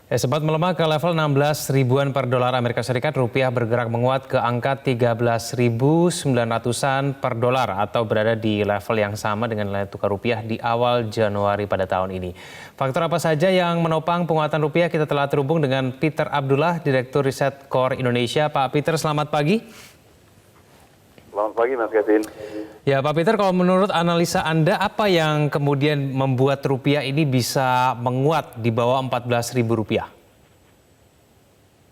Sempat melemah ke level 16 ribuan per dolar Amerika Serikat, rupiah bergerak menguat ke angka 13.900-an per dolar atau berada di level yang sama dengan nilai tukar rupiah di awal Januari pada tahun ini. Faktor apa saja yang menopang penguatan rupiah? Kita telah terhubung dengan Peter Abdullah, Direktur Riset Core Indonesia. Pak Peter, selamat pagi. Selamat pagi Mas Kevin. Ya Pak Peter, kalau menurut analisa Anda, apa yang kemudian membuat rupiah ini bisa menguat di bawah Rp14.000?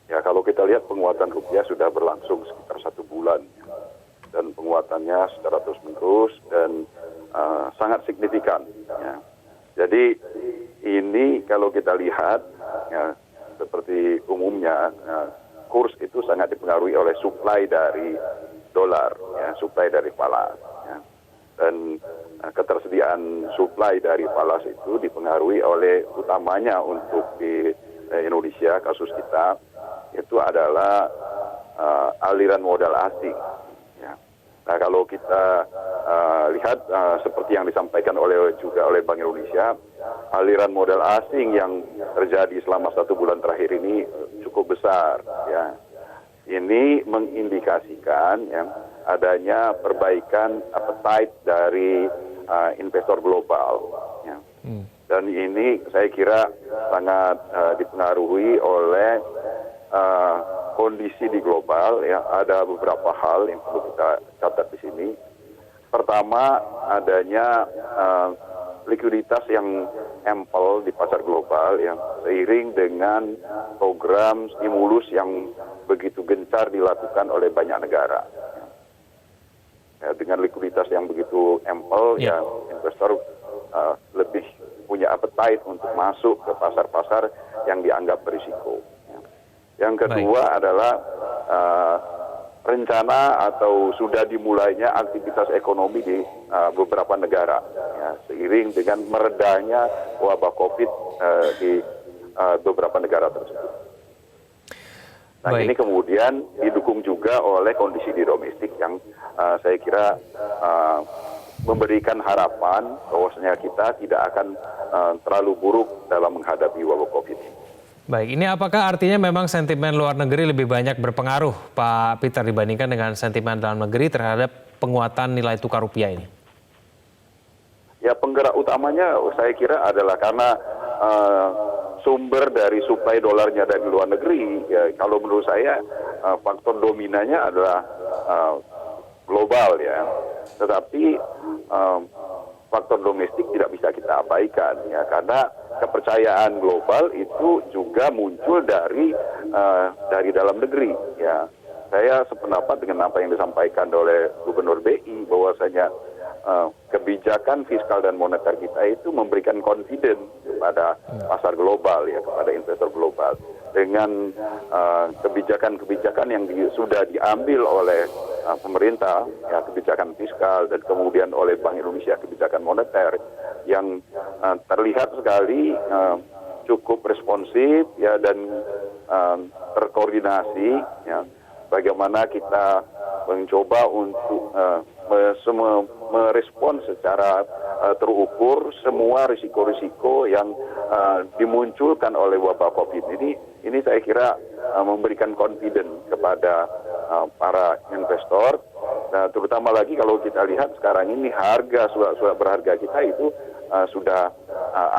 Ya kalau kita lihat penguatan rupiah sudah berlangsung sekitar 1 bulan. Dan penguatannya secara terus-menerus dan sangat signifikan. Ya. Jadi ini kalau kita lihat, ya, seperti umumnya, kurs itu sangat dipengaruhi oleh supply dari dolar, ya, supply dari falas, ya. Dan ketersediaan supply dari falas itu dipengaruhi oleh utamanya untuk di Indonesia, kasus kita itu adalah aliran modal asing. Ya. Nah kalau kita lihat seperti yang disampaikan juga oleh Bank Indonesia, aliran modal asing yang terjadi selama 1 bulan terakhir ini cukup besar, ya. Ini mengindikasikan ya, adanya perbaikan appetite dari investor global. Ya. Dan ini saya kira sangat dipengaruhi oleh kondisi di global. Ya. Ada beberapa hal yang perlu kita catat di sini. Pertama, adanya likuiditas yang ample di pasar global yang seiring dengan program stimulus yang begitu gencar dilakukan oleh banyak negara. Ya, dengan likuiditas yang begitu ample, ya investor lebih punya appetite untuk masuk ke pasar-pasar yang dianggap berisiko. Ya. Yang kedua adalah rencana atau sudah dimulainya aktivitas ekonomi di beberapa negara, ya, seiring dengan meredahnya wabah COVID di beberapa negara tersebut. Nah ini kemudian didukung juga oleh kondisi di domestik yang saya kira memberikan harapan bahwasanya kita tidak akan terlalu buruk dalam menghadapi wabah COVID. Baik, ini apakah artinya memang sentimen luar negeri lebih banyak berpengaruh, Pak Peter, dibandingkan dengan sentimen dalam negeri terhadap penguatan nilai tukar rupiah ini? Ya penggerak utamanya saya kira adalah karena sumber dari suplai dolarnya dari luar negeri. Ya, kalau menurut saya faktor dominannya adalah global, ya. Tetapi faktor domestik tidak bisa kita abaikan, ya, karena kepercayaan global itu juga muncul dari dalam negeri. Ya, saya sependapat dengan apa yang disampaikan oleh Gubernur BI bahwasanya kebijakan fiskal dan moneter kita itu memberikan confidence kepada pasar global, ya, kepada investor global dengan kebijakan-kebijakan yang sudah diambil oleh pemerintah, ya, kebijakan fiskal dan kemudian oleh Bank Indonesia kebijakan moneter yang terlihat sekali cukup responsif, ya, dan terkoordinasi, ya, bagaimana kita mencoba untuk merespon secara terukur semua risiko-risiko yang dimunculkan oleh wabah COVID ini. Ini saya kira memberikan confidence kepada para investor. Nah, terutama lagi kalau kita lihat sekarang ini harga surat berharga kita itu sudah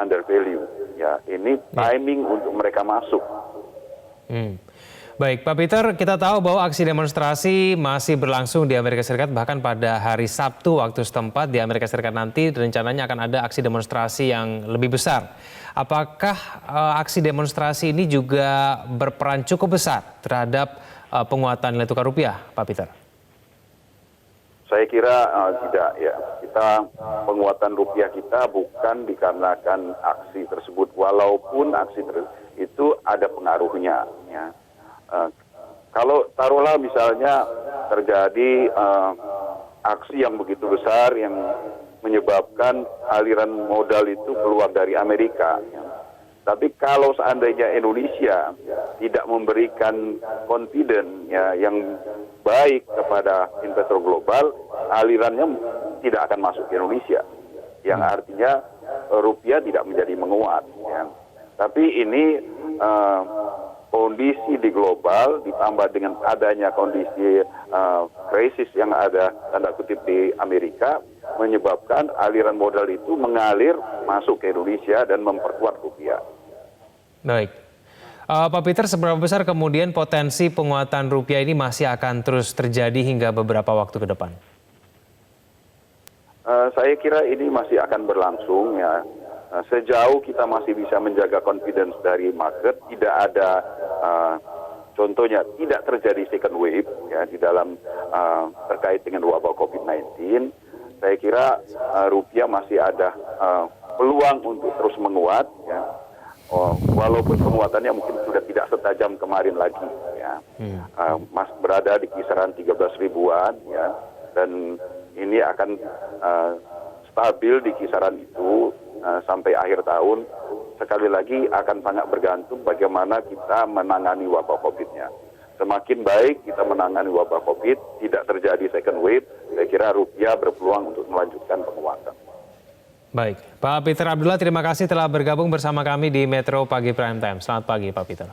under value. Ya, ini timing untuk mereka masuk. Baik, Pak Peter, kita tahu bahwa aksi demonstrasi masih berlangsung di Amerika Serikat, bahkan pada hari Sabtu waktu setempat di Amerika Serikat nanti rencananya akan ada aksi demonstrasi yang lebih besar. Apakah aksi demonstrasi ini juga berperan cukup besar terhadap penguatan nilai tukar rupiah, Pak Peter? Saya kira tidak, ya. Penguatan rupiah kita bukan dikarenakan aksi tersebut, walaupun aksi itu ada pengaruhnya, ya. Kalau taruhlah misalnya terjadi aksi yang begitu besar yang menyebabkan aliran modal itu keluar dari Amerika, ya. Tapi kalau seandainya Indonesia tidak memberikan confidence, ya, yang baik kepada investor global, alirannya tidak akan masuk ke Indonesia, yang artinya rupiah tidak menjadi menguat, ya. Tapi ini kondisi di global ditambah dengan adanya kondisi krisis yang ada tanda kutip di Amerika menyebabkan aliran modal itu mengalir masuk ke Indonesia dan memperkuat rupiah. Baik. Pak Peter, seberapa besar kemudian potensi penguatan rupiah ini masih akan terus terjadi hingga beberapa waktu ke depan? Saya kira ini masih akan berlangsung ya. Sejauh kita masih bisa menjaga confidence dari market, tidak ada contohnya tidak terjadi second wave ya di dalam terkait dengan wabah COVID-19. Saya kira rupiah masih ada peluang untuk terus menguat ya. Walaupun penguatannya mungkin sudah tidak setajam kemarin lagi ya. Berada di kisaran 13 ribuan ya, dan ini akan stabil di kisaran itu sampai akhir tahun. Sekali lagi akan sangat bergantung bagaimana kita menangani wabah COVID-nya. Semakin baik kita menangani wabah COVID, tidak terjadi second wave, saya kira rupiah berpeluang untuk melanjutkan penguatan. Baik, Pak Peter Abdullah, terima kasih telah bergabung bersama kami di Metro Pagi Prime Time. Selamat pagi, Pak Peter.